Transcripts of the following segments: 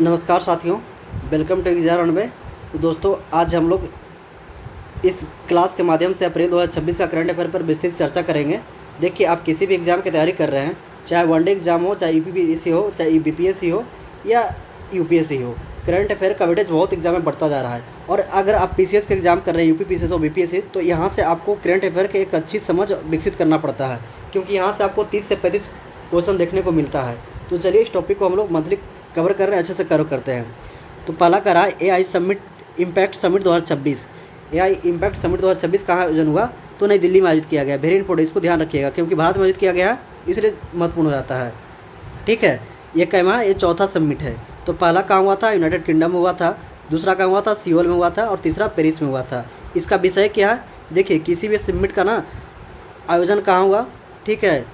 नमस्कार साथियों, welcome to exam runway. तो दोस्तों, आज हम लोग इस क्लास के माध्यम से अप्रैल 2026 का करंट अफेयर पर विस्तृत चर्चा करेंगे। देखिए, आप किसी भी एग्ज़ाम की तैयारी कर रहे हैं, चाहे वनडे एग्ज़ाम हो, चाहे यूपीपीएससी हो, चाहे बीपीएससी हो या यूपीएससी हो, करंट अफेयर का वेटेज बहुत एग्जाम में बढ़ता जा रहा है। और अगर आप पीसीएस के एग्ज़ाम कर रहे हैं, यूपीपीएससी हो, बीपीएससी, तो यहाँ से आपको करंट अफेयर की एक अच्छी समझ विकसित करना पड़ता है, क्योंकि यहाँ से आपको 30 से 35 क्वेश्चन देखने को मिलता है। तो चलिए, इस टॉपिक को हम लोग मंथली कवर कर रहे हैं, अच्छे से कवर करते हैं। तो पहला करा AI summit impact summit 2026। AI impact summit 2026 कहाँ आयोजन हुआ? तो नई दिल्ली में आयोजित किया गया। वेरी इंपॉर्टेंट, इसको ध्यान रखिएगा, क्योंकि भारत में आयोजित किया गया है, इसलिए महत्वपूर्ण हो जाता है। ठीक है, ये कहवा ये चौथा समिट है। तो पहला कहाँ हुआ था? यूनाइटेड किंगडम में हुआ था। दूसरा कहाँ हुआ था? सियोल में हुआ था। और तीसरा पेरिस में हुआ था। इसका विषय क्या है? देखिए, किसी भी समिट का ना आयोजन कहाँ हुआ, ठीक है,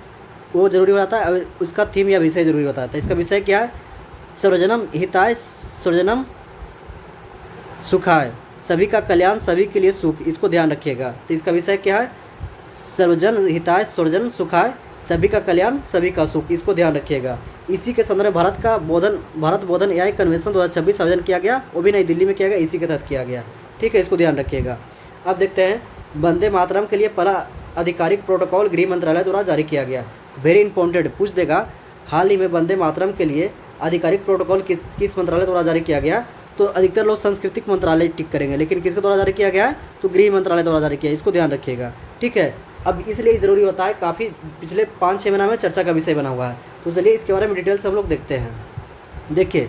वो जरूरी हो जाता है, और उसका थीम या विषय जरूरी होता है। तो इसका विषय क्या है? सर्वजनम हिताय सर्वजनम सुखाय, सभी का कल्याण सभी के लिए सुख, इसको ध्यान रखिएगा। तो इसका विषय क्या है? सर्वजन हिताय सर्वजन सुखाय, सभी का कल्याण सभी का सुख, इसको ध्यान रखिएगा। इसी के संदर्भ में भारत बोधन एआई कन्वेंशन 2026 आयोजन किया गया, वो भी नई दिल्ली में किया गया, इसी के तहत किया गया। ठीक है, इसको ध्यान रखिएगा। अब देखते हैं, वंदे मातरम के लिए पहला आधिकारिक प्रोटोकॉल गृह मंत्रालय द्वारा जारी किया गया। वेरी इंपॉर्टेंट, पूछ देगा, हाल ही में वंदे मातरम के लिए आधिकारिक प्रोटोकॉल किस मंत्रालय द्वारा जारी किया गया? तो अधिकतर लोग सांस्कृतिक मंत्रालय टिक करेंगे, लेकिन किसके द्वारा जारी किया गया है? तो गृह मंत्रालय द्वारा जारी किया, इसको ध्यान रखिएगा। ठीक है, अब इसलिए ज़रूरी होता है, काफ़ी पिछले 5-6 महीना में चर्चा का विषय बना हुआ है। तो चलिए, इसके बारे में डिटेल से हम लोग देखते हैं। देखिए,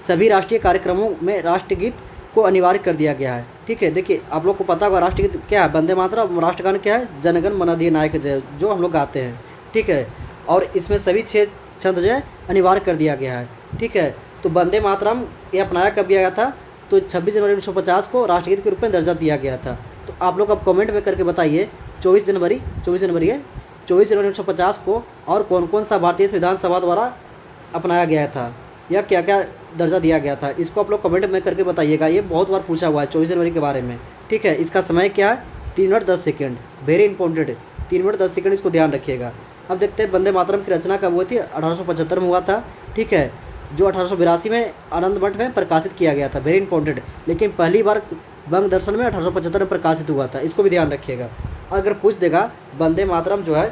सभी राष्ट्रीय कार्यक्रमों में राष्ट्रगीत को अनिवार्य कर दिया गया है। ठीक है, देखिए, आप लोग को पता होगा राष्ट्रगीत क्या है, वंदे मातरम। राष्ट्रगान क्या है? जनगण मन अधिनायक जय, जो हम लोग गाते हैं। ठीक है, और इसमें सभी 6 छंद जो है अनिवार्य कर दिया गया है। ठीक है, तो वंदे मातरम ये अपनाया कब गया था? तो 26 जनवरी 1950 को राष्ट्रगीत के रूप में दर्जा दिया गया था। तो आप लोग अब कमेंट में करके बताइए, 24 जनवरी है, 24 जनवरी 1950 को और कौन कौन सा भारतीय संविधान सभा द्वारा अपनाया गया था, या क्या क्या दर्जा दिया गया था, इसको आप लोग कमेंट में करके बताइएगा। ये बहुत बार पूछा हुआ है 24 जनवरी के बारे में। ठीक है, इसका समय क्या है? 3 minute 10 second. Very important, 3 minute 10 second, इसको ध्यान रखिएगा। अब देखते हैं, वंदे मातरम की रचना कब हुई थी? 1875 में हुआ था। ठीक है, जो 1882 में आनंद मठ में प्रकाशित किया गया था। वेरी इंपॉर्टेंट, लेकिन पहली बार बंग दर्शन में 1875 में प्रकाशित हुआ था, इसको भी ध्यान रखिएगा। अगर पूछ देगा, वंदे मातरम जो है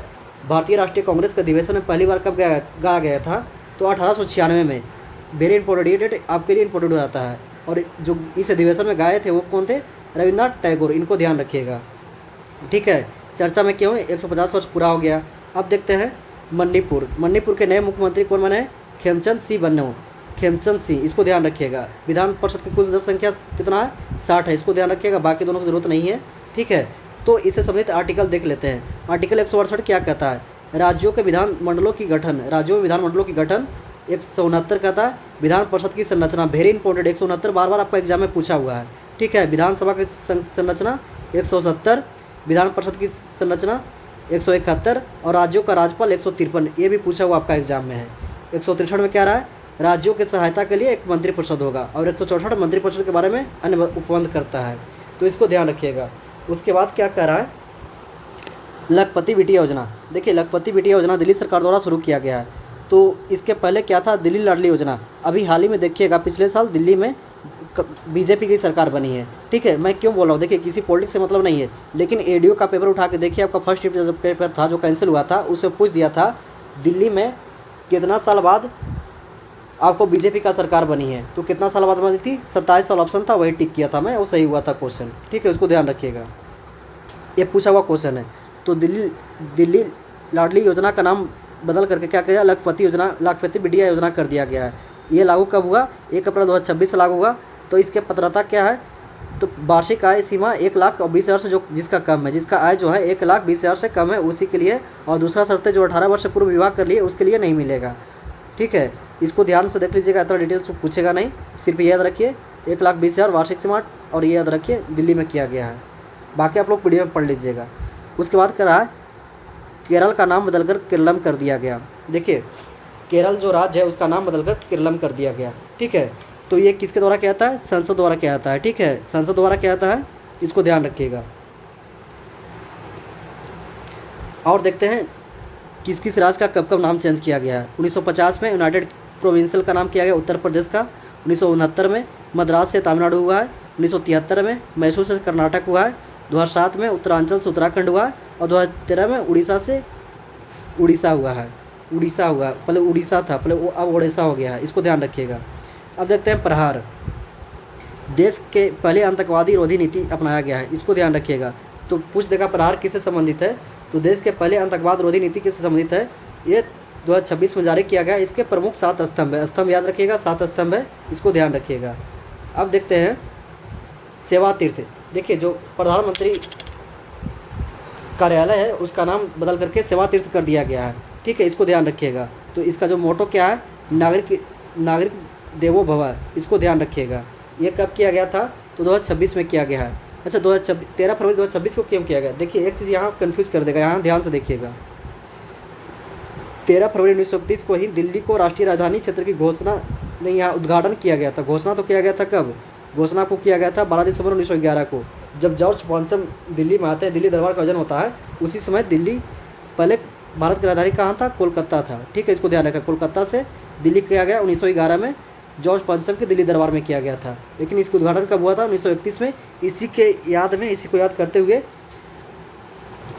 भारतीय राष्ट्रीय कांग्रेस के अधिवेशन में पहली बार कब गाया गया था? तो 1896 में। वेरी इंपॉर्टेंट, ये डेट आपके लिए इंपॉर्टेंट हो जाता है। और जो इस अधिवेशन में गाए थे वो कौन थे? रविन्द्रनाथ टैगोर, इनको ध्यान रखिएगा। ठीक है, चर्चा में क्यों? 150 वर्ष पूरा हो गया। अब देखते हैं मणिपुर के नए मुख्यमंत्री कौन बने? खेमचंद सिंह बने हो, खेमचंद सिंह, इसको ध्यान रखिएगा। विधान परिषद की कुल सदस्य संख्या कितना है? 60 है, इसको ध्यान रखिएगा, बाकी दोनों की जरूरत नहीं है। ठीक है, तो इससे संबंधित आर्टिकल देख लेते हैं। आर्टिकल 168 क्या कहता है? राज्यों में विधानमंडलों की गठन। 169 कहता है विधान परिषद की संरचना। वेरी इंपॉर्टेंट, 169 बार बार आपका एग्जाम में पूछा हुआ है। ठीक है, विधानसभा की संरचना 170, विधान परिषद की संरचना 171, और राज्यों का राज्यपाल 153, ये भी पूछा हुआ आपका एग्जाम में है। 163 में क्या रहा है? राज्यों की सहायता के लिए एक मंत्रिपरिषद होगा, और 164 मंत्रिपरिषद के बारे में अन्य उपबंध करता है, तो इसको ध्यान रखिएगा। उसके बाद क्या कह रहा है? लखपति बेटी योजना। देखिए, लखपति बेटी योजना दिल्ली सरकार द्वारा शुरू किया गया है। तो इसके पहले क्या था? दिल्ली लाडली योजना। अभी हाल ही में देखिएगा, पिछले साल दिल्ली में बीजेपी की सरकार बनी है। ठीक है, मैं क्यों बोल रहा हूँ? देखिए, किसी पॉलिटिक्स से मतलब नहीं है, लेकिन एडीओ का पेपर उठा के देखिए, आपका फर्स्ट पेपर था जो कैंसिल हुआ था, उससे पूछ दिया था दिल्ली में कितना साल बाद आपको बीजेपी का सरकार बनी है? तो कितना साल बाद बनी थी? 27 साल ऑप्शन था, वही टिक किया था मैं, वो सही हुआ था क्वेश्चन। ठीक है, उसको ध्यान रखिएगा, ये पूछा हुआ क्वेश्चन है। तो दिल्ली लाडली योजना का नाम बदल करके क्या किया? लखपति बिटिया योजना कर दिया गया है। ये लागू कब हुआ? 1 अप्रैल 2026 से लागू हुआ। तो इसके पात्रता क्या है? तो वार्षिक आय सीमा 1,20,000 से जो जिसका कम है, जिसका आय जो है 1,20,000 से कम है, उसी के लिए। और दूसरा शर्त है, जो 18 वर्ष से पूर्व विवाह कर लिए उसके लिए नहीं मिलेगा। ठीक है, इसको ध्यान से देख लीजिएगा, इतना डिटेल्स पूछेगा नहीं, सिर्फ याद रखिए 1,20,000 वार्षिक सीमा, और ये याद रखिए दिल्ली में किया गया है। बाकी आप लोग पीडीएफ में पढ़ लीजिएगा। उसके बाद कह रहा है, केरल का नाम बदलकर केरलम कर दिया गया। देखिए, केरल जो राज्य है उसका नाम बदलकर केरलम कर दिया गया। ठीक है, तो ये किसके द्वारा किया जाता है? संसद द्वारा किया जाता है। ठीक है, संसद द्वारा किया जाता है, इसको ध्यान रखिएगा। और देखते हैं किस किस राज्य का कब कब नाम चेंज किया गया है। 1950 में यूनाइटेड प्रोविंशियल का नाम किया गया उत्तर प्रदेश का, 1969 में मद्रास से तमिलनाडु हुआ है, 1973 में मैसूर से कर्नाटक हुआ है, 2007 में उत्तरांचल से उत्तराखंड हुआ है और 2013 में उड़ीसा से उड़ीसा हुआ है। उड़ीसा हुआ, पहले उड़ीसा था, पहले अब उड़ीसा हो गया है, इसको ध्यान रखिएगा। अब देखते हैं प्रहार। देश के पहले आतंकवादी रोधी नीति अपनाया गया है, इसको ध्यान रखिएगा। तो पूछ देगा प्रहार किससे संबंधित है, तो देश के पहले आतंकवाद रोधी नीति किससे संबंधित है, ये 2026 में जारी किया गया। इसके प्रमुख 7 स्तंभ है, स्तंभ याद रखिएगा, 7 स्तंभ है, इसको ध्यान रखिएगा। अब देखते हैं सेवा तीर्थ। देखिए जो प्रधानमंत्री कार्यालय है उसका नाम बदल करके सेवा तीर्थ कर दिया गया है, ठीक है, इसको ध्यान रखिएगा। तो इसका जो मोटो क्या है, नागरिक देवो भव, इसको ध्यान रखिएगा। ये कब किया गया था, तो 2026 में किया गया है। अच्छा 13 फरवरी 2026 को क्यों किया गया, देखिए एक चीज़ यहाँ कन्फ्यूज कर देगा, यहाँ ध्यान से देखिएगा। 13 फरवरी 1931 को ही दिल्ली को राष्ट्रीय राजधानी क्षेत्र की घोषणा नहीं, यहाँ उद्घाटन किया गया था। घोषणा तो किया गया था कब, घोषणा को किया गया था 12 दिसंबर 1911 को, जब जॉर्ज पंचम दिल्ली में आते हैं, दिल्ली दरबार का आयोजन होता है। उसी समय दिल्ली, पहले भारत की राजधानी कहाँ था, कोलकाता था, ठीक है, इसको ध्यान रखा। कोलकाता से दिल्ली किया गया 1911 में, जॉर्ज पंचम के दिल्ली दरबार में किया गया था। लेकिन इसका उद्घाटन कब हुआ था, 1931 में। इसी के याद में, इसी को याद करते हुए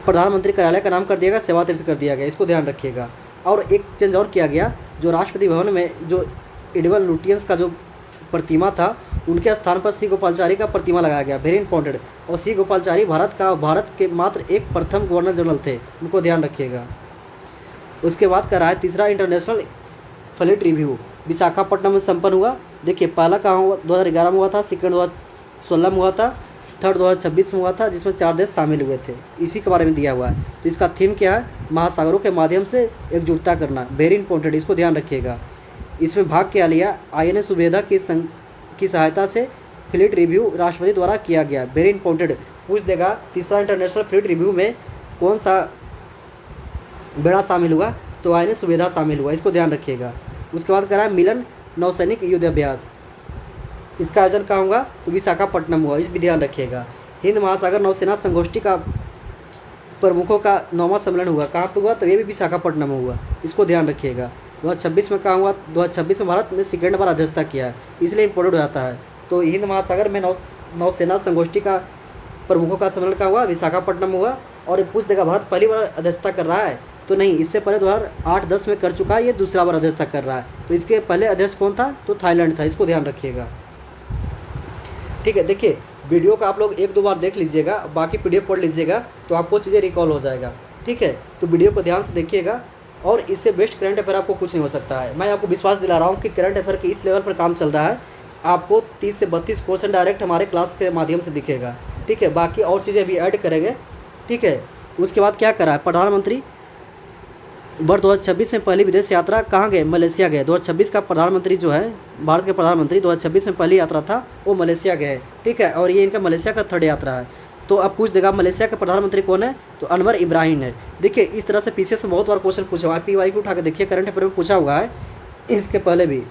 प्रधानमंत्री कार्यालय का नाम कर दिया गया, सेवा तीर्थ कर दिया गया, इसको ध्यान रखिएगा। और एक चेंज और किया गया, जो राष्ट्रपति भवन में जो एडवर्ड लुटियंस का जो प्रतिमा था, उनके स्थान पर सी गोपालचारी का प्रतिमा लगाया गया, वेरी इंपॉर्टेंट। और सी गोपालचारी भारत के मात्र एक प्रथम गवर्नर जनरल थे, उनको ध्यान रखिएगा। उसके बाद का रहा है तीसरा इंटरनेशनल फ्लीट रिव्यू, विशाखापट्टनम में संपन्न हुआ। देखिए पहला कहाँ हुआ, 2011 में हुआ था, सेकंड 2016 में हुआ था, थर्ड 2026 में हुआ था, जिसमें 4 देश शामिल हुए थे। इसी के बारे में दिया हुआ है। तो इसका थीम क्या है, महासागरों के माध्यम से एकजुटता करना, वेरी इंपॉर्टेंट, इसको ध्यान रखिएगा। इसमें भाग क्या लिया, INS सुबेदा की सहायता से फ्लीट रिव्यू राष्ट्रपति द्वारा किया गया, वेरी इंपॉर्टेंट, पूछ देगा। तीसरा इंटरनेशनल फ्लीट रिव्यू में कौन सा बेड़ा शामिल हुआ, तो INS सुबेदा शामिल हुआ, इसको ध्यान रखिएगा। उसके बाद करा मिलन नौसैनिक युद्ध अभ्यास, इसका आयोजन कहाँ हुआ, तो विशाखापट्टनम हुआ, इस भी ध्यान रखिएगा। हिंद महासागर नौसेना संगोष्ठी का प्रमुखों का 9वां सम्मेलन हुआ, कहाँ पे हुआ, तो ये भी विशाखापट्टनम में हुआ, इसको ध्यान रखिएगा। 2026 में कहाँ हुआ, 2026 में भारत ने सेकेंड बार अध्यक्षता किया है, इसलिए इंपॉर्टेंट हो जाता है। तो हिंद महासागर में नौसेना संगोष्ठी का प्रमुखों का सम्मेलन कहाँ हुआ, विशाखापट्टनम हुआ। और ये पूछ देगा भारत पहली बार अध्यक्षता कर रहा है, तो नहीं, इससे पहले 2008-10 में कर चुका है, ये दूसरा बार अध्यक्षता कर रहा है। तो इसके पहले अध्यक्ष कौन था, तो थाईलैंड था, इसको ध्यान रखिएगा, ठीक है। देखिए वीडियो का आप लोग 1-2 बार देख लीजिएगा, बाकी PDF पढ़ लीजिएगा, तो आपको चीज़ें रिकॉल हो जाएगा, ठीक है। तो वीडियो को ध्यान से देखिएगा, और इससे बेस्ट करंट अफेयर आपको कुछ नहीं हो सकता है। मैं आपको विश्वास दिला रहा हूँ कि करंट अफेयर के इस लेवल पर काम चल रहा है, आपको 30 से 32 क्वेश्चन डायरेक्ट हमारे क्लास के माध्यम से दिखेगा, ठीक है। बाकी और चीज़ें भी ऐड करेंगे, ठीक है। उसके बाद क्या करा है, प्रधानमंत्री वर्ष 2026 में पहली विदेश यात्रा कहाँ गए, मलेशिया गए। 2026 का प्रधानमंत्री जो है, भारत के प्रधानमंत्री 2026 में पहली यात्रा था, वो मलेशिया गए, ठीक है। और ये इनका मलेशिया का 3rd यात्रा है। तो अब पूछ देगा मलेशिया के प्रधानमंत्री कौन है, तो अनवर इब्राहिम है। देखिए इस तरह से पीछे से बहुत बार क्वेश्चन पूछा हुआ है, PY को उठा के देखिए, करंट अफेयर में पूछा हुआ है इसके पहले भी,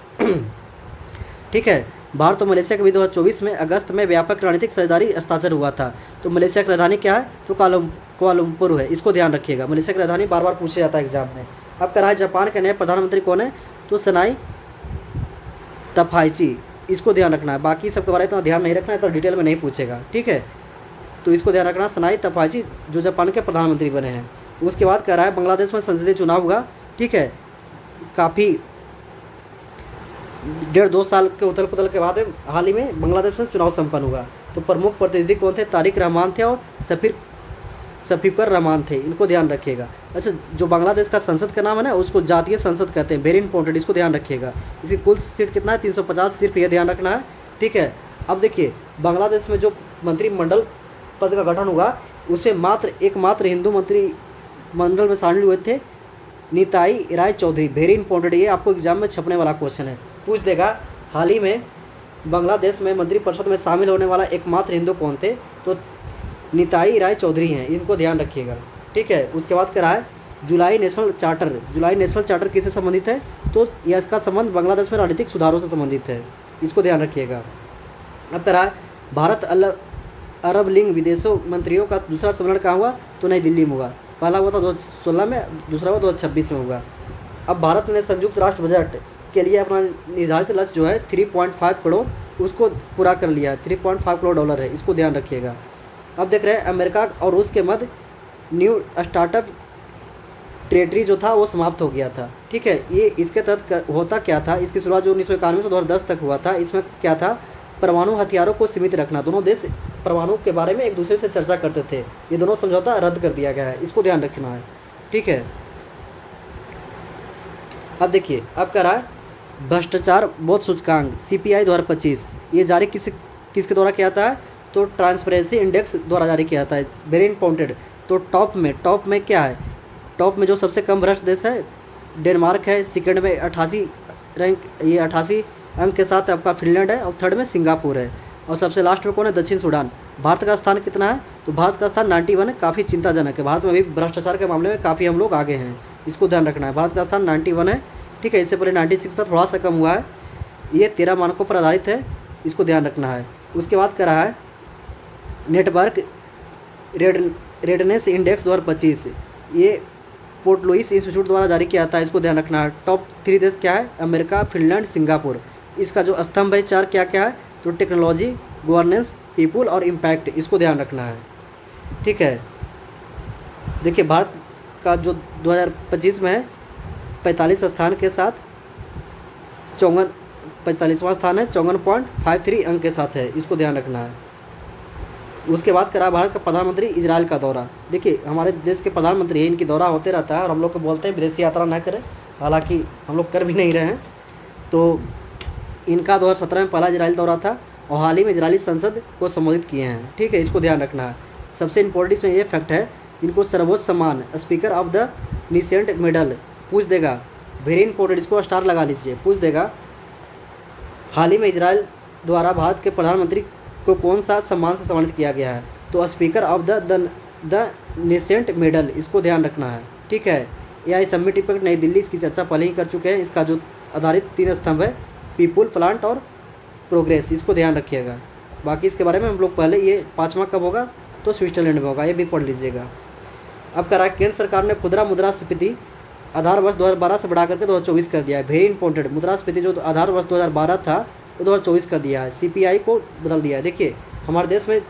ठीक है। भारत और मलेशिया के बीच 2024 में अगस्त में व्यापक रणनीतिक साझेदारी हस्ताक्षर हुआ था। तो मलेशिया की राजधानी क्या है, तो कुआलालंपुर है, इसको ध्यान रखिएगा। मलेशिया की राजधानी बार बार पूछा जाता है एग्जाम में। अब करा है जापान के नए प्रधानमंत्री कौन है, तो सनाई तकाहाशी, इसको ध्यान रखना है। बाकी सबके बारे में इतना ध्यान नहीं रखना है, तो डिटेल में नहीं पूछेगा, ठीक है। तो इसको ध्यान रखना, सनाई तकाहाशी जो जापान के प्रधानमंत्री बने हैं। उसके बाद कह रहा है बांग्लादेश में संसदीय चुनाव हुआ, ठीक है। काफ़ी 1.5-2 साल के उथल पुथल के बाद हाल ही में बांग्लादेश में चुनाव संपन्न हुआ। तो प्रमुख प्रतिनिधि कौन थे, तारिक रहमान थे और शफीकुर रहमान थे, इनको ध्यान रखिएगा। अच्छा जो बांग्लादेश का संसद का नाम है ना, उसको जातीय संसद कहते हैं, वेरी इंपॉर्टेंट, इसको ध्यान रखिएगा। इसकी कुल सीट कितना है, 350, सिर्फ ये ध्यान रखना है, ठीक है। अब देखिए बांग्लादेश में जो मंत्रिमंडल पद का गठन हुआ, उसमें एकमात्र हिंदू मंत्रिमंडल में शामिल हुए थे नीताई राय चौधरी, वेरी इंपॉर्टेंट, ये आपको एग्जाम में छपने वाला क्वेश्चन है, पूछ देगा। हाल ही में बांग्लादेश में मंत्रिपरिषद में शामिल होने वाला एकमात्र हिंदू कौन थे, तो नीताई राय चौधरी हैं, इनको ध्यान रखिएगा, ठीक है। उसके बाद करा है जुलाई नेशनल चार्टर किससे संबंधित है, तो यह इसका संबंध बांग्लादेश में राजनीतिक सुधारों से संबंधित है, इसको ध्यान रखिएगा। अब करा है भारत अरब लीग विदेशों मंत्रियों का दूसरा सम्मेलन कहाँ हुआ, तो नई दिल्ली में हुआ। पहला हुआ था 2016 में, दूसरा हुआ 2026 में हुआ। अब भारत ने संयुक्त राष्ट्र बजट के लिए अपना निर्धारित लक्ष्य जो है 3.5 करोड़ उसको पूरा कर लिया। 3.5 करोड़ डॉलर है, इसको ध्यान रखिएगा। अब देख रहे हैं अमेरिका और रूस के मध्य न्यू स्टार्टअप टेरिटरी जो था वो समाप्त हो गया था। ठीक है, ये इसके तहत होता क्या था, इसकी शुरुआत जो 1991 से 2010 तक हुआ था। इसमें क्या था, परमाणु हथियारों को सीमित रखना। दोनों देश परमाणु के बारे में एक दूसरे से चर्चा करते थे। ये दोनों समझौता रद्द कर दिया गया है, इसको ध्यान रखना है। ठीक है, अब देखिए अब कह रहा है भ्रष्टाचार बोध सूचकांक CPI 2025, ये जारी किसके द्वारा किया था, तो ट्रांसपेरेंसी इंडेक्स द्वारा जारी किया था। Very important. तो टॉप में क्या है, टॉप में जो सबसे कम भ्रष्ट देश है डेनमार्क है, सेकंड में 88 रैंक, ये 88 अंक के साथ आपका फिनलैंड है, और थर्ड में सिंगापुर है, और सबसे लास्ट में कौन है, दक्षिण सूडान। भारत का स्थान कितना है, तो भारत का स्थान 91 है, काफ़ी चिंताजनक है। भारत में भी भ्रष्टाचार के मामले में काफ़ी हम लोग आगे हैं, इसको ध्यान रखना है। भारत का स्थान 91 है। ठीक है, इससे पहले 96 था, थोड़ा सा कम हुआ है। ये 13 मानकों पर आधारित है, इसको ध्यान रखना है। उसके बाद कह रहा है नेटवर्क रेडनेस इंडेक्स 2025, ये पोर्ट लुइस इंस्टीट्यूट द्वारा जारी किया था, इसको ध्यान रखना है। टॉप 3 देश क्या है, अमेरिका, फिनलैंड, सिंगापुर। इसका जो स्तंभ है 4 क्या क्या है, तो टेक्नोलॉजी, गवर्नेंस, पीपुल और इम्पैक्ट, इसको ध्यान रखना है। ठीक है, देखिए भारत का जो 2025 में है 45 स्थान के साथ 45वां स्थान है, 54.53 अंक के साथ है, इसको ध्यान रखना है। उसके बाद करा भारत का प्रधानमंत्री इजराइल का दौरा। देखिए हमारे देश के प्रधानमंत्री है, इनकी दौरा होते रहता है, और हम लोग को बोलते हैं विदेशी यात्रा ना करें, हालांकि हम लोग कर भी नहीं रहे हैं। तो इनका 2017 में पहला इजराइल दौरा था, और हाल ही में इजरायली संसद को संबोधित किए हैं। ठीक है, इसको ध्यान रखना है। सबसे इम्पोर्टेंट इसमें ये फैक्ट है, इनको सर्वोच्च सम्मान speaker of the nascent medal पूछ देगा। वेरी इंपॉर्टेंट, इसको स्टार लगा लीजिए, पूछ देगा हाल ही में इजराइल द्वारा भारत के प्रधानमंत्री को कौन सा सम्मान से सम्मानित किया गया है, तो speaker of the nascent medal, इसको ध्यान रखना है। ठीक है, AI समिट इम्पैक्ट नई दिल्ली, इसकी चर्चा पहले ही कर चुके हैं। इसका जो आधारित 3 स्तंभ है, पीपुल, प्लांट और प्रोग्रेस, इसको ध्यान रखिएगा। बाकी इसके बारे में हम लोग पहले, ये 5वां कब होगा, तो स्विट्जरलैंड में होगा, ये भी पढ़ लीजिएगा। अब कह रहा है केंद्र सरकार ने खुदरा मुद्रास्फीति आधार वर्ष 2012 से बढ़ा करके 2024 कर दिया है। वेरी इंपॉर्टेंट, मुद्रास्फीति जो आधार वर्ष 2012 था वो 2024 कर दिया है। CPI को बदल दिया है। देखिए हमारे देश में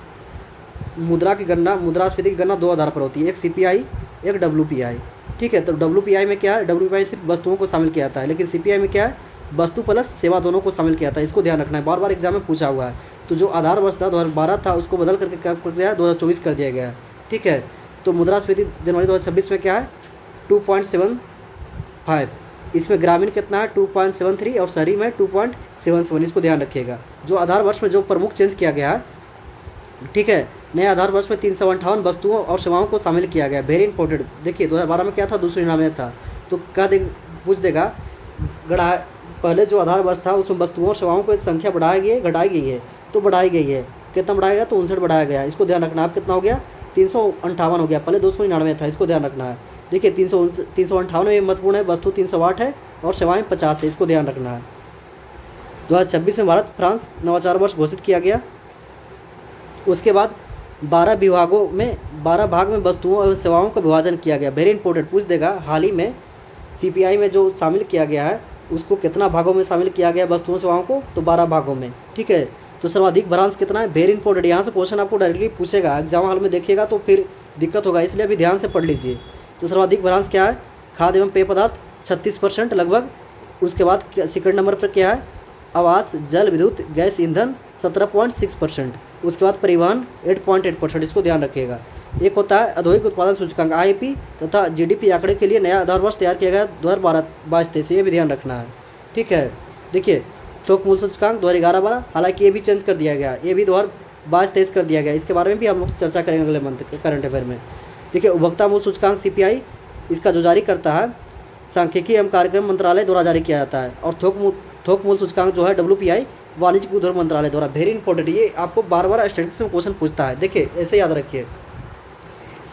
मुद्रास्फीति की गणना 2 आधार पर होती है, एक CPI, एक WPI। ठीक है, तो WPI में क्या है, WPI सिर्फ वस्तुओं को शामिल किया जाता है, लेकिन CPI में क्या है, वस्तु प्लस सेवा दोनों को शामिल किया जाता है, इसको ध्यान रखना है। बार बार एग्जाम में पूछा हुआ है। तो जो आधार वर्ष था 2012 था, उसको बदल करके क्या कर दिया है, 2024 कर दिया गया है। ठीक है, तो मुद्रास्फीति जनवरी 2026 में क्या है, 2.75। इसमें ग्रामीण कितना है, 2.73, और शहरी में 2.77, इसको ध्यान रखिएगा। जो आधार वर्ष में जो प्रमुख चेंज किया गया है, ठीक है, नए आधार वर्ष में 358 वस्तुओं और सेवाओं को शामिल किया गया। Very important. देखिए 2012 में क्या था, 299 था, तो क्या पूछ देगा, पहले जो आधार वर्ष था उसमें वस्तुओं और सेवाओं की संख्या बढ़ाई गई है, घटाई गई है, तो बढ़ाई गई है। कितना बढ़ाया गया, तो 59 बढ़ाया गया, इसको ध्यान रखना। अब कितना हो गया, 358 हो गया, पहले 299 था, इसको ध्यान रखना है। देखिए 358 में महत्वपूर्ण है, वस्तु 308 है और सेवाएं 50 है, इसको ध्यान रखना है। 2026 में भारत फ्रांस नवाचार वर्ष घोषित किया गया। उसके बाद 12 भाग में वस्तुओं और सेवाओं का विभाजन किया गया। वेरी इंपॉर्टेंट, पूछ देगा हाल ही में CPI में जो शामिल किया गया है उसको कितना भागों में शामिल किया गया वस्तुओं सेवाओं को, तो 12 भागों में। ठीक है, तो सर्वाधिक भ्रांश कितना है, वेरी इंपॉर्टेंट। यहाँ से क्वेश्चन आपको डायरेक्टली पूछेगा, एग्जाम हॉल में देखिएगा तो फिर दिक्कत होगा, इसलिए अभी ध्यान से पढ़ लीजिए। तो सर्वाधिक भ्रांश क्या है, खाद्य एवं पेय पदार्थ 36% लगभग। उसके बाद सेकंड नंबर पर क्या है, आवास, जल, विद्युत, गैस, ईंधन 17.6%। उसके बाद परिवहन 8.8%, इसको ध्यान रखिएगा। एक होता है औद्योगिक उत्पादन सूचकांक IIP तथा GDP आंकड़े के लिए नया आधार वर्ष तैयार किया गया 2022-23, ये भी ध्यान रखना है। ठीक है, देखिए थोक मूल्य सूचकांक 2011-12, हालांकि ये भी चेंज कर दिया गया, ये भी 2022-23 कर दिया गया। इसके बारे में भी हम लोग चर्चा करेंगे अगले मंथ के करंट अफेयर में। देखिए उपभोक्ता मूल्य सूचकांक CPI, इसका जो जारी करता है सांख्यिकी एवं कार्यक्रम मंत्रालय द्वारा जारी किया जाता है। और थोक मूल्य सूचकांक जो है WPI वाणिज्यिक उद्योग मंत्रालय द्वारा। वेरी इंपॉर्टेंट, ये आपको बार बार स्टैटिस्टिक्स में क्वेश्चन पूछता है। देखिए ऐसे याद रखिए,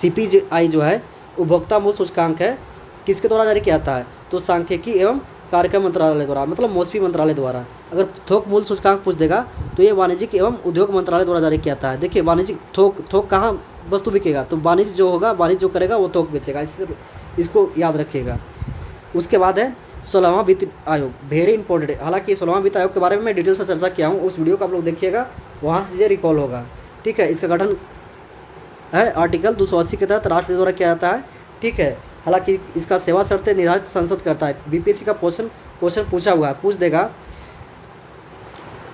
CPI जो है उपभोक्ता मूल्य सूचकांक है, किसके द्वारा जारी किया जाता है, तो सांख्यिकी एवं कार्यक्रम मंत्रालय द्वारा, मतलब MOSPI मंत्रालय द्वारा। अगर थोक मूल्य सूचकांक पूछ देगा तो ये वाणिज्यिक एवं उद्योग मंत्रालय द्वारा जारी किया जाता है। देखिए वाणिज्यिक थोक कहाँ वस्तु बिकेगा, तो वाणिज्य जो होगा, वाणिज्य जो करेगा वो थोक बेचेगा, इसको याद रखिएगा। उसके बाद है 16वां वित्त आयोग, वेरी इंपॉर्टेंट है। हालांकि 16वां वित्त आयोग के बारे में मैं डिटेल से चर्चा किया हूँ, उस वीडियो को आप लोग देखिएगा, वहाँ से ये रिकॉल होगा। ठीक है, इसका गठन है आर्टिकल 280 के तहत राष्ट्रपति द्वारा किया जाता है। ठीक है, हालांकि इसका सेवा शर्तें निर्धारित संसद करता है। बीपीएससी का क्वेश्चन पूछा हुआ है, पूछ देगा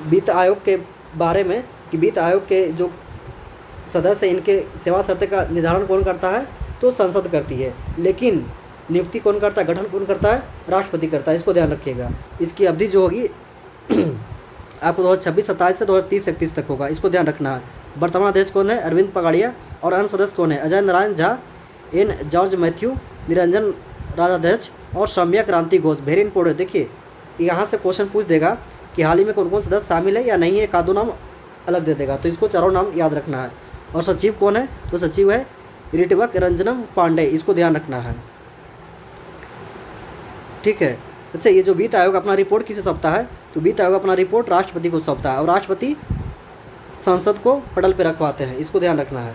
वित्त आयोग के बारे में कि वित्त आयोग के जो सदस्य इनके सेवा शर्तें का निर्धारण कौन करता है, तो संसद करती है, लेकिन नियुक्ति कौन करता है, गठन कौन करता है, राष्ट्रपति करता है। इसको ध्यान रखिएगा। इसकी अवधि जो होगी आपको 2026-27 से 2030-31 तक होगा, इसको ध्यान रखना है। वर्तमान अध्यक्ष कौन है, अरविंद पगाड़िया, और अन्य सदस्य कौन है, Ajay Narayan Jha, N George Mathew, Niranjan Rajadhyaksha और सौम्या क्रांति घोष। Very important. देखिए यहाँ से क्वेश्चन पूछ देगा कि हाल ही में कौन कौन सदस्य शामिल है या नहीं है, एक आधो नाम अलग दे देगा, तो इसको चारों नाम याद रखना है। और सचिव कौन है, तो सचिव है ऋटवक रंजनम पांडे, इसको ध्यान रखना है। ठीक है, अच्छा ये जो वित्त आयोग अपना रिपोर्ट किसे सौंपता है, तो वित्त आयोग अपना रिपोर्ट राष्ट्रपति को सौंपता है और राष्ट्रपति संसद को पटल पे रखवाते हैं, इसको ध्यान रखना है।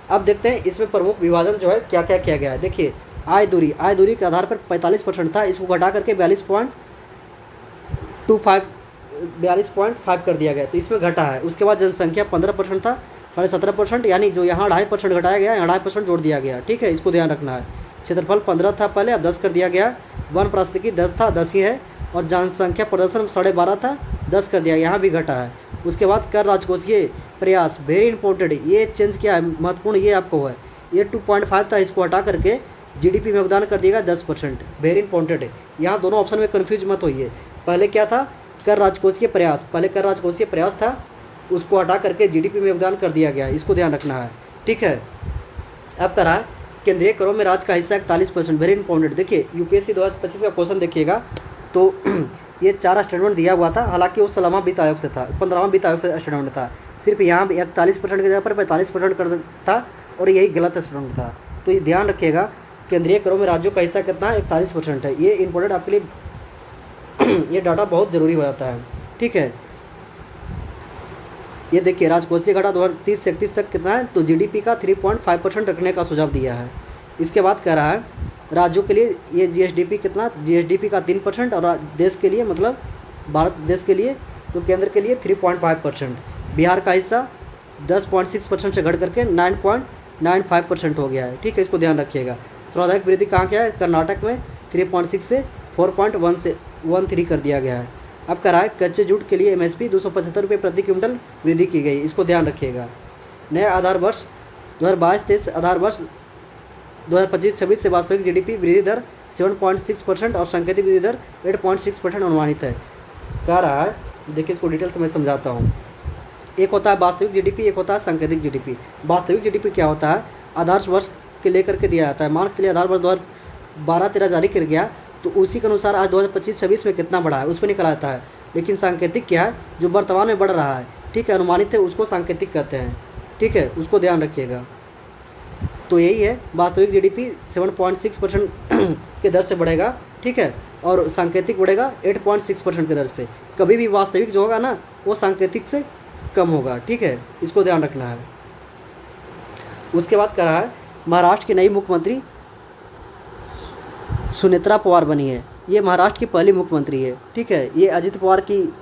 अब देखते हैं इसमें प्रमुख विभाजन जो है क्या क्या किया गया है। देखिए आय दूरी के आधार पर 45% था, इसको घटा करके 42.5 कर दिया गया, तो इसमें घटा है। उसके बाद जनसंख्या 15% था, 17.5%, यानी जो यहाँ 2.5% घटाया गया, यहाँ 2.5% जोड़ दिया गया। ठीक है, इसको ध्यान रखना है। क्षेत्रफल 15 था पहले, अब 10 कर दिया गया। वन पारिस्थितिकी 10 था, 10 ही है। और जनसंख्या प्रदर्शन 12.5 था, 10 कर दिया, यहाँ भी घटा है। उसके बाद कर राजकोषीय प्रयास, वेरी इंपॉर्टेंट, ये चेंज किया है, महत्वपूर्ण ये आपको है। ये 2.5 था, इसको हटा करके जीडीपी में योगदान कर दिएगा 10%, वेरी इंपॉर्टेंट है। यहाँ दोनों ऑप्शन में कन्फ्यूज मत होइए। पहले क्या था, कर राजकोषीय प्रयास, पहले कर राजकोषीय प्रयास था, उसको हटा करके जीडीपी में योगदान कर दिया गया, इसको ध्यान रखना है। ठीक है, अब करा है केंद्रीय करों में राज्य का हिस्सा 41%, वेरी इंपॉर्टेंट। देखिए यूपीएससी 2025 का क्वेश्चन देखिएगा, तो ये 4 स्टेटमेंट दिया हुआ था, हालांकि वो 16वां वित्त आयोग से था, 15वां वित्त आयोग से स्टेटमेंट था। सिर्फ यहाँ 41% की जगह पर 45% कर था, और यही गलत स्टेटमेंट था। तो ये ध्यान रखिएगा, केंद्रीय करों में राज्यों का हिस्सा कितना है, 41% है। ये इंपॉर्टेंट आपके लिए ये डाटा बहुत ज़रूरी हो जाता है। ठीक है, ये देखिए राजकोषीय घाटा 2030 से 31 तक कितना है, तो जीडीपी का 3.5% रखने का सुझाव दिया है। इसके बाद कह रहा है राज्यों के लिए ये जीएसडीपी कितना, जीएसडीपी का 3%, और देश के लिए मतलब भारत देश के लिए, तो केंद्र के लिए 3.5%। बिहार का हिस्सा 10.6% से घट करके 9.95% हो गया है। ठीक है, इसको ध्यान रखिएगा। सर्वाधिक वृद्धि कहाँ क्या है, कर्नाटक में 3.6 से 4.13 कर दिया गया है। अब कह रहा है कच्चे जूट के लिए एमएसपी 275 रुपये प्रति क्विंटल वृद्धि की गई, इसको ध्यान रखिएगा। नया आधार वर्ष 2022-23 आधार वर्ष 2025-26 से वास्तविक जीडीपी वृद्धि दर 7.6% और सांकेतिक वृद्धि दर 8.6% अनुमानित है। कह रहा है, देखिए इसको डिटेल से मैं समझाता हूँ। एक होता है वास्तविक जीडीपी, एक होता है सांकेतिक जीडीपी। वास्तविक जीडीपी क्या होता है, आधार वर्ष के लेकर के दिया जाता है। मान के लिए आधार वर्ष 2012-13 जारी कर गया, तो उसी के अनुसार आज 2025-26 में कितना बढ़ा है उस पर निकल आता है। लेकिन सांकेतिक क्या है, जो वर्तमान में बढ़ रहा है, ठीक है, अनुमानित है, उसको सांकेतिक कहते हैं। ठीक है, उसको ध्यान रखिएगा। तो यही है, वास्तविक जीडीपी 7.6% के दर से बढ़ेगा। ठीक है, और सांकेतिक बढ़ेगा 8.6% के दर पे। कभी भी वास्तविक जो होगा ना, वो सांकेतिक से कम होगा। ठीक है, इसको ध्यान रखना है। उसके बाद कह रहा है महाराष्ट्र की नई मुख्यमंत्री सुनेत्रा पवार बनी है। ये महाराष्ट्र की पहली मुख्यमंत्री है। ठीक है, ये अजित पवार की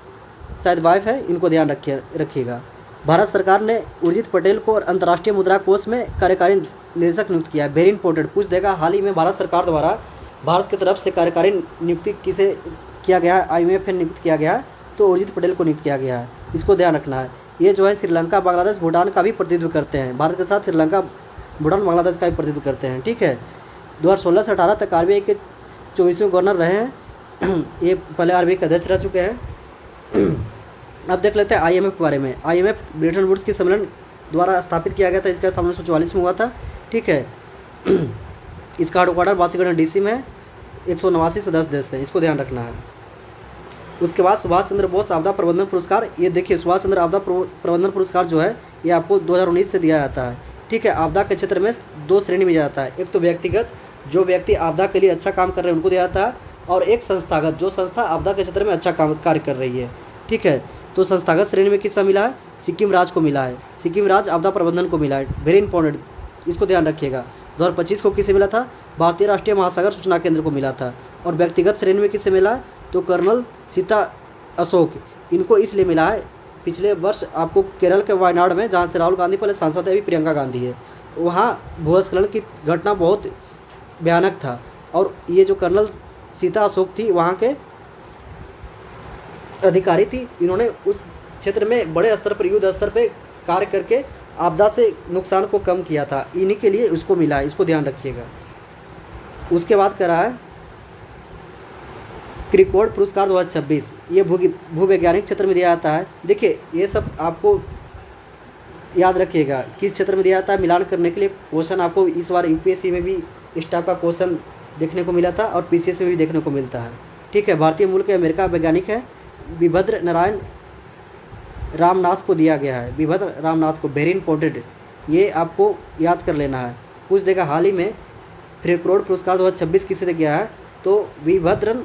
शायद वाइफ है, इनको ध्यान रखिएगा। भारत सरकार ने उर्जित पटेल को अंतर्राष्ट्रीय मुद्रा कोष में कार्यकारी निदेशक नियुक्त किया है, वेरी इंपॉर्टेंट, पूछ देगा। हाल ही में भारत सरकार द्वारा भारत की तरफ से कार्यकारी नियुक्ति किसे किया गया है, IMF ने नियुक्त किया गया है, तो उर्जित पटेल को नियुक्त किया गया है, इसको ध्यान रखना है। ये जो है श्रीलंका, बांग्लादेश, भूटान का भी प्रतिनिधित्व करते हैं। भारत के साथ श्रीलंका, भूटान, बांग्लादेश का भी प्रतिनिधित्व करते हैं। ठीक है, 2016 से 18 तक RBI के 24वें गवर्नर रहे हैं। ये पहले RBI के अध्यक्ष रह चुके हैं। अब देख लेते हैं IMF के बारे में। IMF ब्रेटन वुड्स के सम्मेलन द्वारा स्थापित किया गया था, इसका स्थापना 1944 में हुआ था। ठीक है, इसका हेडक्वार्टर वाशिंगटन DC में है। 189 सदस्य देश हैं, इसको ध्यान रखना है। उसके बाद सुभाष चंद्र बोस आपदा प्रबंधन पुरस्कार, ये देखिए सुभाष चंद्र आपदा प्रबंधन पुरस्कार जो है, ये आपको 2019 से दिया जाता है। ठीक है, आपदा के क्षेत्र में 2 श्रेणी में जाता है। एक तो व्यक्तिगत, जो व्यक्ति आपदा के लिए अच्छा काम कर रहे हैं उनको दिया जाता है, और एक संस्थागत, जो संस्था आपदा के क्षेत्र में अच्छा कार्य कर रही है। ठीक है, तो संस्थागत श्रेणी में किसका मिला है, सिक्किम राज्य को मिला है। सिक्किम राज्य आपदा प्रबंधन को मिला है, वेरी इंपॉर्टेंट, इसको ध्यान रखिएगा। 2025 को किसे मिला था, भारतीय राष्ट्रीय महासागर सूचना केंद्र को मिला था। और व्यक्तिगत श्रेणी में किससे मिला है? तो कर्नल सीता अशोक, इनको इसलिए मिला है पिछले वर्ष आपको केरल के वायनाड में, जहाँ से राहुल गांधी पहले सांसद है, अभी प्रियंका गांधी है, वहाँ भूस्खलन की घटना बहुत भयानक था और ये जो कर्नल सीता अशोक थी वहाँ के अधिकारी थी, इन्होंने उस क्षेत्र में बड़े स्तर पर, युद्ध स्तर पर कार्य करके आपदा से नुकसान को कम किया था, इन्हीं के लिए उसको मिला है, इसको ध्यान रखिएगा। उसके बाद करा है क्रिकोड पुरस्कार 2026, ये भूवैज्ञानिक क्षेत्र में दिया जाता है। देखिए ये सब आपको याद रखिएगा किस क्षेत्र में दिया जाता है, मिलान करने के लिए क्वेश्चन आपको इस बार यूपीएससी में भी इस टाइप का क्वेश्चन देखने को मिला था और पीसीएस में भी देखने को मिलता है। ठीक है, भारतीय मूल के अमेरिका वैज्ञानिक है, विभद्र नारायण रामनाथ को दिया गया है, विभद्र रामनाथ को, वेरी इंपॉर्टेंट, ये आपको याद कर लेना है। पूछ देगा हाल ही में क्रिकोड पुरस्कार 2026 किसे गया है, तो विभद्र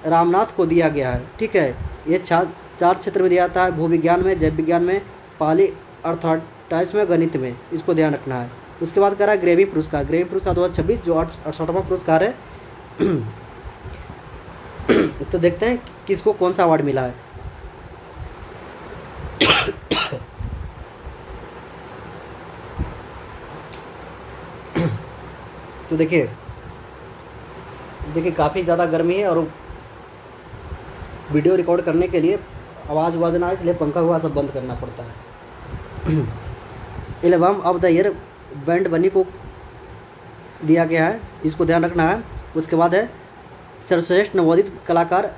रामनाथ को दिया गया है। ठीक है, ये चार क्षेत्र में दिया जाता है, भूविज्ञान में, जैव विज्ञान में, पाली अर्थाटाइस में, गणित में, इसको ध्यान रखना है। उसके बाद करा ग्रेवी पुरस्कार, ग्रेवी पुरस्कार 2026 जो 68वां पुरस्कार है। तो देखते हैं किसको कौन सा अवार्ड मिला है। तो देखिए काफ़ी ज़्यादा गर्मी है और वीडियो रिकॉर्ड करने के लिए आवाज़ ना, इसलिए पंखा हुआ सब बंद करना पड़ता है। Album of the year band बनी को दिया गया है, इसको ध्यान रखना है। उसके बाद है सर्वश्रेष्ठ नवोदित कलाकार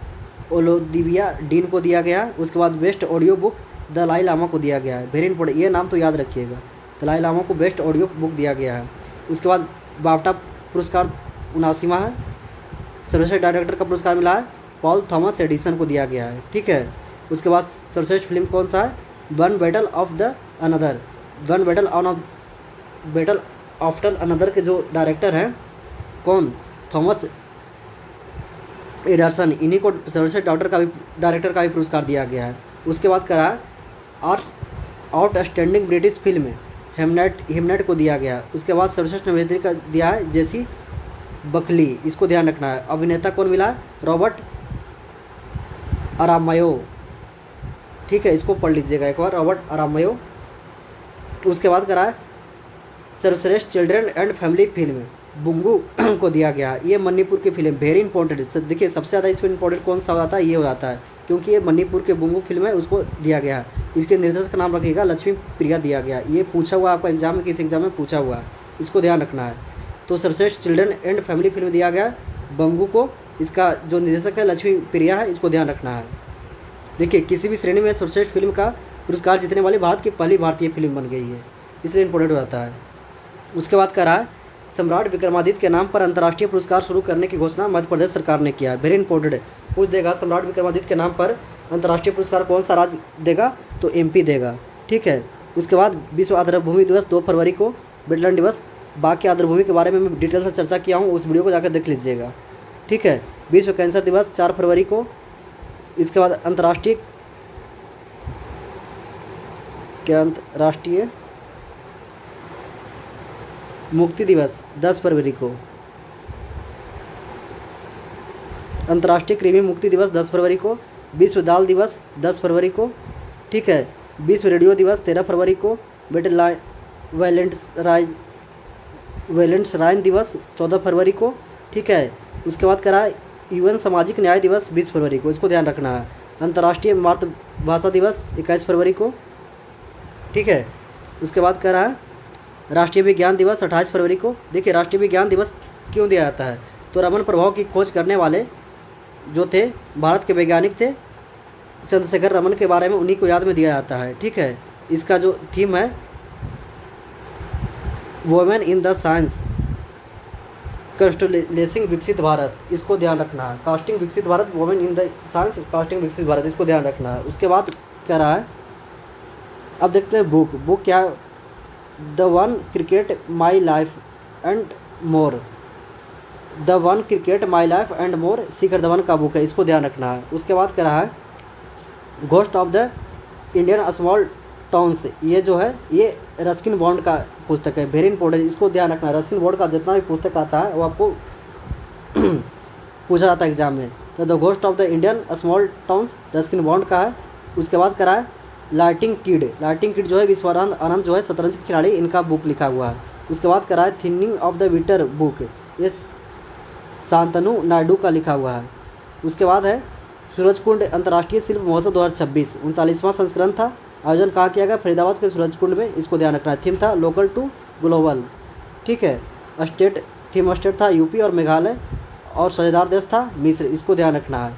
ओलोदिविया डीन को दिया गया है। उसके बाद best audio book Dalai Lama को दिया गया है, वेरी इंपॉर्टेंट, ये नाम तो याद रखिएगा, दलाई लामा को बेस्ट ऑडियो बुक दिया गया है। उसके बाद बाफ्टा पुरस्कार 79वां है, सर्वश्रेष्ठ डायरेक्टर का पुरस्कार मिला है, पॉल थॉमस एडिसन को दिया गया है। ठीक है, उसके बाद सर्वश्रेष्ठ फिल्म कौन सा है, one battle of the another, one battle after another के जो डायरेक्टर हैं कौन, थॉमस एडरसन, इन्हीं को सर्वश्रेष्ठ डायरेक्टर का भी पुरस्कार दिया गया है। उसके बाद करा आउटस्टैंडिंग ब्रिटिश फिल्म हेमनेट को दिया गया। उसके बाद सर्वश्रेष्ठ अभिनेत्री का दिया है जेसी बकली, इसको ध्यान रखना है। अभिनेता कौन मिला, रॉबर्ट अरामायो, ठीक है, इसको पढ़ लीजिएगा एक बार, रॉबर्ट अरामायो। उसके बाद करा है सर्वश्रेष्ठ चिल्ड्रन एंड फैमिली फिल्म बुंगू को दिया गया, ये मणिपुर की फिल्म, वेरी इंपॉर्टेंट। देखिए सबसे ज़्यादा इसमें इंपॉर्टेंट कौन सा हो जाता है, ये हो जाता है, क्योंकि ये मणिपुर के बुंगू फिल्म है, उसको दिया गया है। इसके निर्देशक का नाम रखिएगा लक्ष्मी प्रिया दिया गया, ये पूछा हुआ आपका एग्जाम में, किसी एग्जाम में पूछा हुआ है, इसको ध्यान रखना है। तो सर्वश्रेष्ठ चिल्ड्रन एंड फैमिली फिल्म दिया गया बंगू को, इसका जो निर्देशक है लक्ष्मी प्रिया है, इसको ध्यान रखना है। देखिए किसी भी श्रेणी में सर्वश्रेष्ठ फिल्म का पुरस्कार जीतने वाली भारत की पहली भारतीय फिल्म बन गई है, इसलिए इंपॉर्टेंट हो जाता है। उसके बाद कह रहा है सम्राट विक्रमादित्य के नाम पर अंतर्राष्ट्रीय पुरस्कार शुरू करने की घोषणा मध्य प्रदेश सरकार ने किया है, वेरी इंपॉर्टेंट है। पूछ देगा सम्राट विक्रमादित्य के नाम पर अंतर्राष्ट्रीय पुरस्कार कौन सा राज्य देगा, तो एमपी देगा। ठीक है, उसके बाद विश्व आर्द्रभूमि दिवस 2 फरवरी को, वेटलैंड दिवस, बाकी आर्द्रभूमि के बारे में मैं डिटेल से चर्चा किया हूँ, उस वीडियो को जाकर देख लीजिएगा। ठीक है, विश्व कैंसर दिवस 4 फरवरी को। इसके बाद अंतर्राष्ट्रीय मुक्ति दिवस 10 फरवरी को, अंतर्राष्ट्रीय कृमि मुक्ति दिवस 10 फरवरी को, विश्व दाल दिवस 10 फरवरी को। ठीक है, विश्व रेडियो दिवस 13 फरवरी को, वैलेंटाइन दिवस 14 फरवरी को। ठीक है, उसके बाद करा यूएन सामाजिक न्याय दिवस 20 फरवरी को, इसको ध्यान रखना है। अंतर्राष्ट्रीय मातृभाषा दिवस 21 फरवरी को। ठीक है, उसके बाद कह रहा है राष्ट्रीय विज्ञान दिवस 28 फरवरी को। देखिए राष्ट्रीय विज्ञान दिवस क्यों दिया जाता है, तो रमन प्रभाव की खोज करने वाले जो थे भारत के वैज्ञानिक थे चंद्रशेखर रमन के बारे में, उन्हीं को याद में दिया जाता है। ठीक है, इसका जो थीम है women in the science casting विकसित भारत, इसको ध्यान रखना है। कास्टिंग विकसित Bharat, women in the science casting विकसित भारत, इसको ध्यान रखना है। उसके बाद कह रहा है, अब देखते हैं बुक क्या है, the one cricket my life and more, the one cricket my life and more Shikhar Dhawan का बुक है, इसको ध्यान रखना है। उसके बाद कह रहा है ghost of the Indian small towns, ये जो है ये रस्किन बॉन्ड का पुस्तक है, वेरी इंपॉर्टेंट, इसको ध्यान रखना है। रस्किन बॉन्ड का जितना भी पुस्तक आता है वो आपको पूछा जाता है एग्जाम में। तो the ghost of the Indian small towns Ruskin bond का है। उसके बाद करा है लाइटिंग किड जो है विश्वानंद आनंद जो है शतरंज के खिलाड़ी, इनका बुक लिखा हुआ है। उसके बाद करा है थिनिंग ऑफ द विटर बुक, ये शांतनु नायडू का लिखा हुआ है। उसके बाद है सूरजकुंड अंतर्राष्ट्रीय शिल्प महोत्सव 2026 39वां संस्करण था। आयोजन कहाँ किया गया? फरीदाबाद के सूरजकुंड में। इसको ध्यान रखना है। थीम था लोकल टू ग्लोबल, ठीक है। स्टेट था यूपी और मेघालय, और साझेदार देश था मिस्र, इसको ध्यान रखना है।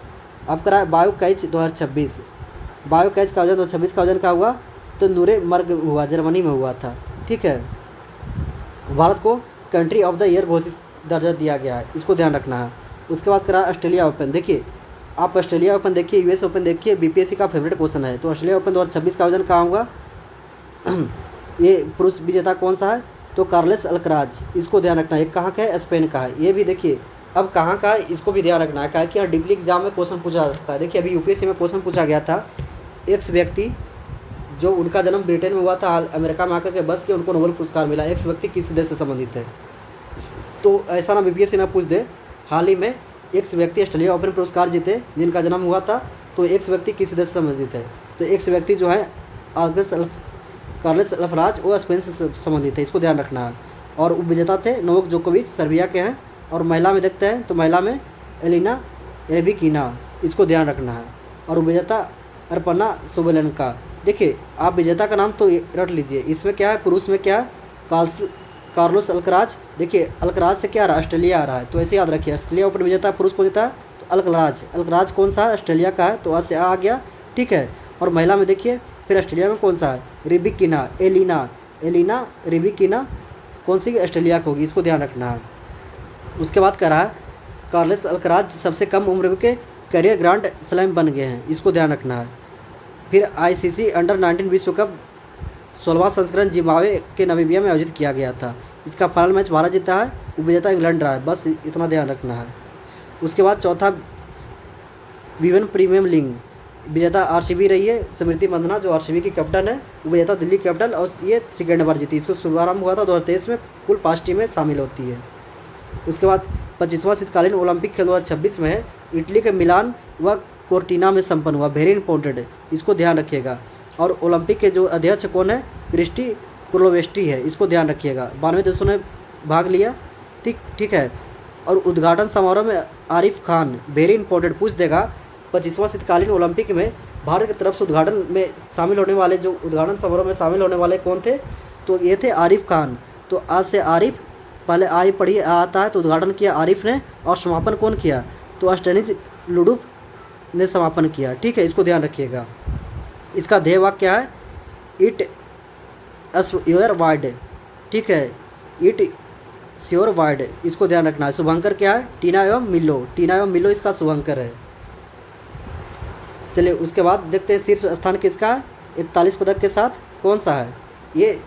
अब करा है बायो कैच 2026। बायो कैच का आयोजन 2026 का आयोजन का हुआ तो नूरेमर्ग हुआ, जर्मनी में हुआ था, ठीक है। भारत को कंट्री ऑफ द ईयर घोषित दर्जा दिया गया है, इसको ध्यान रखना है। उसके बाद करा ऑस्ट्रेलिया ओपन। देखिए आप ऑस्ट्रेलिया ओपन देखिए, यूएस ओपन देखिए, बीपीएससी का फेवरेट क्वेश्चन है। तो ऑस्ट्रेलिया ओपन 2026 का आयोजन कहाँ हुआ? ये पुरुष विजेता कौन सा है? तो कार्लेस अल्कराज, इसको ध्यान रखना है। ये कहाँ का है? स्पेन का है। ये भी देखिए अब कहाँ का है, इसको भी ध्यान रखना है। कहा कि यहाँ डिग्री एग्जाम में क्वेश्चन पूछा जा सकता है। देखिए अभी यूपीएससी में क्वेश्चन पूछा गया था, एक्स व्यक्ति जो उनका जन्म ब्रिटेन में हुआ था, अमेरिका में आकर के बस के उनको नोबेल पुरस्कार मिला, एक्स व्यक्ति किस देश से संबंधित है? तो ऐसा ना बीपीएससी ना पूछ दे, हाल ही में एक्स व्यक्ति ऑस्ट्रेलिया ओपन पुरस्कार जीते जिनका जन्म हुआ था, तो एक्स व्यक्ति किस देश से संबंधित है? तो एक्स व्यक्ति जो है कार्लेस अल्कराज वो स्पेन से संबंधित है, इसको ध्यान रखना है। और उपविजेता थे नोवाक जोकोविच, सर्बिया के हैं। और महिला में देखते हैं तो महिला में एलिना रेबिकिना, इसको ध्यान रखना है। और उपविजेता अर्पणा सोबेलेंका। देखिए आप विजेता का नाम तो रट लीजिए, इसमें क्या है? पुरुष में क्या है? Carlos Alcaraz. देखिए अल्कराज से क्या आ रहा है? ऑस्ट्रेलिया आ रहा है, तो ऐसे याद रखिए। ऑस्ट्रेलिया ओपन विजेता पुरुष कौन जीता है? तो अल्कराज कौन सा है? ऑस्ट्रेलिया का है, तो आज से आ गया, ठीक है। और महिला में देखिए फिर ऑस्ट्रेलिया में कौन सा है? रिबिकिना, एलिना रिबिकिना कौन सी ऑस्ट्रेलिया की होगी, इसको ध्यान रखना है। उसके बाद कह रहा है कार्लेस अल्कराज सबसे कम उम्र के करियर ग्रांड स्लैम बन गए हैं, इसको ध्यान रखना है। फिर आईसीसी अंडर 19 विश्व कप 16वां संस्करण जिम्बाब्वे के नामीबिया में आयोजित किया गया था। इसका फाइनल मैच भारत जीता है, उपविजेता इंग्लैंड रहा है, बस इतना ध्यान रखना है। उसके बाद चौथा विवन प्रीमियम लीग, विजेता आरसीबी रही है, स्मृति मंधना जो आरसीबी की कैप्टन है, उपविजेता दिल्ली कैपिटल, और ये सेकेंड बार जीती। इसको शुभारंभ हुआ था 2023 में, कुल 5 टीमें शामिल होती है। उसके बाद 25वां शीतकालीन ओलंपिक खेल 2026 में है, इटली के मिलान व कोर्टिना में संपन्न हुआ, वेरी इंपॉर्टेंट है, इसको ध्यान रखिएगा। और ओलंपिक के जो अध्यक्ष कौन है? क्रिस्टी कुर्लोवेस्टी है, इसको ध्यान रखिएगा। 92 देशों ने भाग लिया, ठीक है। और उद्घाटन समारोह में आरिफ खान, वेरी इंपॉर्टेंट, पूछ देगा 25वां शीतकालीन ओलंपिक में भारत की तरफ से उद्घाटन में शामिल होने वाले, जो उद्घाटन समारोह में शामिल होने वाले कौन थे? तो ये थे आरिफ खान। तो आज से आरिफ, पहले आई पढ़िए आता है, तो उद्घाटन किया आरिफ ने, और समापन कौन किया? तो अस्टेनिज लुडुप ने समापन किया, ठीक है, इसको ध्यान रखिएगा। इसका ध्येय वाक्य क्या है? इट योर वाइड, ठीक है, इट श्योर वाइड, इसको ध्यान रखना है। शुभंकर क्या है? टीना एवं मिलो इसका शुभंकर है। चलिए उसके बाद देखते हैं शीर्ष स्थान किसका है 41 पदक के साथ, कौन सा है? ये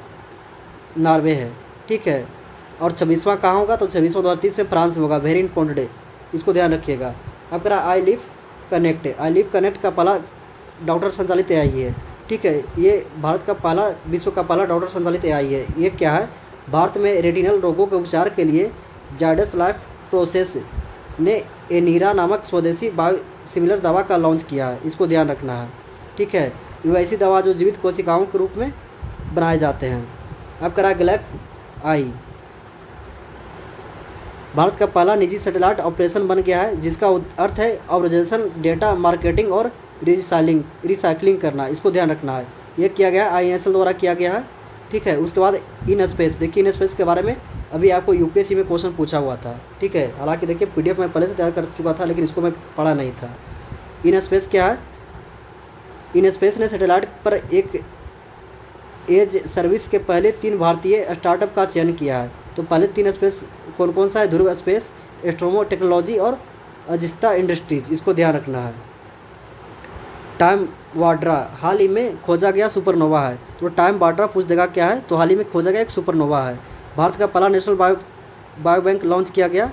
नॉर्वे है, ठीक है। और 26वां कहाँ होगा? तो 26वां 2030 में फ्रांस में होगा, वेरी इंपॉर्टेंट है, इसको ध्यान रखिएगा। अब करा आई लिव कनेक्ट का पहला डॉक्टर संचालित एआई है, ठीक है। ये भारत का पहला, विश्व का पहला डॉक्टर संचालित एआई है। ये क्या है? भारत में रेटिनल रोगों के उपचार के लिए जायडस लाइफ प्रोसेस ने एनीरा नामक स्वदेशी बायोसिमिलर दवा का लॉन्च किया है, इसको ध्यान रखना है, ठीक है। यूआईसी दवा जो जीवित कोशिकाओं के रूप में बनाए जाते हैं। अब करा गैलेक्स आई, भारत का पहला निजी सैटेलाइट ऑपरेशन बन गया है, जिसका अर्थ है ऑब्जर्वेशन, डेटा मार्केटिंग और रिसाइकलिंग करना, इसको ध्यान रखना है। ये किया गया INSL द्वारा किया गया है, ठीक है। उसके बाद इन स्पेस, देखिए इन स्पेस के बारे में अभी आपको यूपीएससी में क्वेश्चन पूछा हुआ था, ठीक है। हालांकि देखिए PDF मैं पहले से तैयार कर चुका था, लेकिन इसको मैं पढ़ा नहीं था। इन स्पेस क्या है? इन स्पेस ने सैटेलाइट पर एक एज सर्विस के पहले 3 भारतीय स्टार्टअप का चयन किया है। तो पहले 3 स्पेस कौन है? ध्रुव स्पेस, एस्ट्रोमो टेक्नोलॉजी और अजिस्ता इंडस्ट्रीज, इसको ध्यान रखना है। टाइम वाड्रा हाल ही में खोजा गया सुपरनोवा है, तो टाइम वाड्रा पूछ देगा क्या है? तो हाल ही में खोजा गया एक सुपरनोवा है। भारत का पहला नेशनल बायो बैंक लॉन्च किया गया,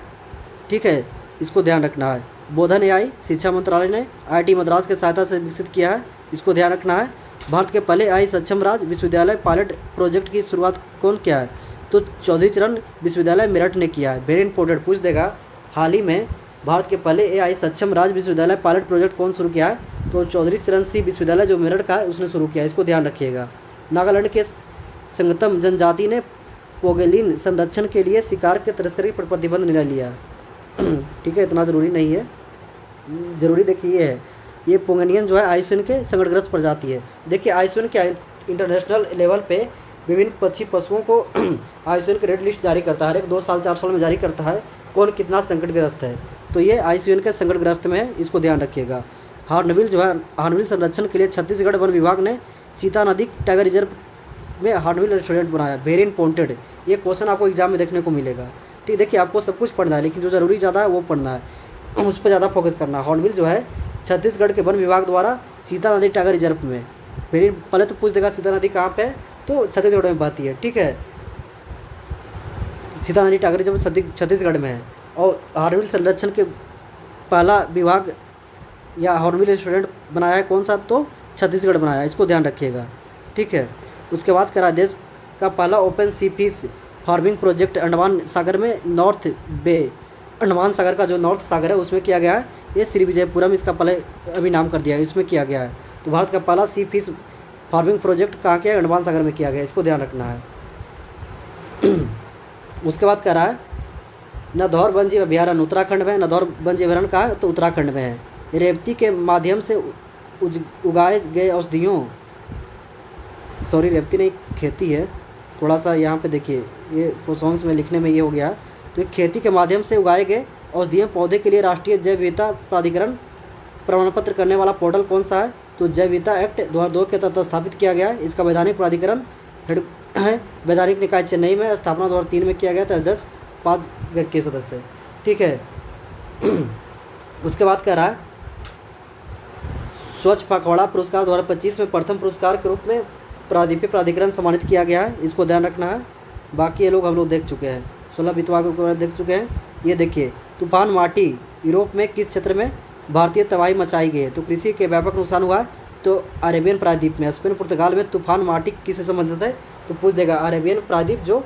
ठीक है, इसको ध्यान रखना है। बोधन AI शिक्षा मंत्रालय ने IIT मद्रास के सहायता से विकसित किया है, इसको ध्यान रखना है। भारत के पहले AI सक्षम राज्य विश्वविद्यालय पायलट प्रोजेक्ट की शुरुआत कौन किया है? तो चौधरी चरण विश्वविद्यालय मेरठ ने किया है, वेरी इंपॉर्टेंट, पूछ देगा। हाल ही में भारत के पहले एआई सक्षम राज्य विश्वविद्यालय पायलट प्रोजेक्ट कौन शुरू किया है? तो चौधरी चरण सिंह विश्वविद्यालय जो मेरठ का है उसने शुरू किया है, इसको ध्यान रखिएगा। नागालैंड के संगतम जनजाति ने पोगेलिन संरक्षण के लिए शिकार के तस्करी पर प्रतिबंध निर्णय लिया। ठीक है, इतना ज़रूरी नहीं है, ज़रूरी देखिए ये है, ये पोगेलियन जो है आइसोन के संकटग्रस्त प्रजाति है। देखिए आइसोन के इंटरनेशनल लेवल पे विभिन्न पक्षी पशुओं को आइसोन की रेड लिस्ट जारी करता है, हर एक 2 साल 4 साल में जारी करता है कौन कितना संकटग्रस्त है। तो ये आइसोन के संकटग्रस्त में है, इसको ध्यान रखिएगा। हॉर्नबिल जो है, हॉर्नबिल संरक्षण के लिए छत्तीसगढ़ वन विभाग ने सीता नदी टाइगर रिजर्व में हॉर्नबिल रेस्टोरेंट बनाया, वेरी इंपॉर्टेंट। ये क्वेश्चन आपको एग्जाम में देखने को मिलेगा। ठीक, देखिए आपको सब कुछ पढ़ना है, लेकिन जो ज़रूरी ज़्यादा है वो पढ़ना है, उस पर ज़्यादा फोकस करना है। हॉर्नबिल जो है छत्तीसगढ़ के वन विभाग द्वारा सीता नदी टाइगर रिजर्व में, वेरी पहले तो पूछ देगा सीता नदी कहाँ पे है, तो छत्तीसगढ़ में बहती है। ठीक है, सीता नदी टाइगर रिजर्व छत्तीसगढ़ में है। और हॉर्नबिल संरक्षण के पहला विभाग या हॉर्नबिल रेस्टोरेंट बनाया है कौन सा? तो छत्तीसगढ़ बनाया है, इसको ध्यान रखिएगा। ठीक है, उसके बाद करा देश का पहला ओपन सी फिश फार्मिंग प्रोजेक्ट अंडमान सागर में, नॉर्थ बे अंडमान सागर का जो नॉर्थ सागर है उसमें किया गया है। ये श्री विजयपुरम इसका पहले अभी नाम कर दिया है, इसमें किया गया है। तो भारत का पहला सी फिश फार्मिंग प्रोजेक्ट कहाँ किया है? अंडमान सागर में किया गया है, इसको ध्यान रखना है। उसके बाद कह रहा है नधौर वन्यजीव अभयारण्य उत्तराखंड में, नधौर वन्यजीव अभयारण्य कहाँ है? तो उत्तराखंड में है। रेवती के माध्यम से उगाए गए औषधियों, सॉरी रेवती नहीं खेती है, थोड़ा सा यहाँ पे देखिए ये क्वेश्चंस में लिखने में ये हो गया। तो खेती के माध्यम से उगाए गए औषधीय पौधे के लिए राष्ट्रीय जैव विविधता प्राधिकरण प्रमाण पत्र करने वाला पोर्टल कौन सा है? तो जैव विविधता एक्ट 2002 के तहत स्थापित किया गया है। इसका वैधानिक प्राधिकरण हेड है वैधानिक निकाय चेन्नई में, स्थापना 2003 में किया गया था, अध्यक्ष 5 के सदस्य। ठीक है, उसके बाद कह रहा है स्वच्छ पखवाड़ा पुरस्कार 2025 में प्रथम पुरस्कार के रूप में प्राधिकरण सम्मानित किया गया है, इसको ध्यान रखना है। बाकी ये लोग हम लोग देख चुके हैं, 16 विभागों को देख चुके हैं। ये देखिए तूफान माटी यूरोप में किस क्षेत्र में भारतीय तबाही मचाई गई है? तो कृषि के व्यापक नुकसान हुआ है, तो अरेबियन प्रायद्वीप में। स्पेन पुर्तगाल में तूफान माटी किससे संबंधित है? तो पूछ देगा अरेबियन प्रायद्वीप जो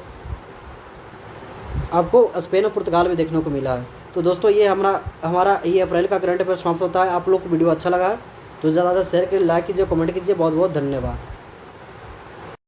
आपको स्पेन और पुर्तगाल में देखने को मिला है। तो दोस्तों ये हमारा ये अप्रैल का करंट अफेयर समाप्त होता है। आप लोग को वीडियो अच्छा लगा है तो ज़्यादा से ज़्यादा शेयर करिए, लाइक कीजिए, कमेंट कीजिए। बहुत बहुत धन्यवाद।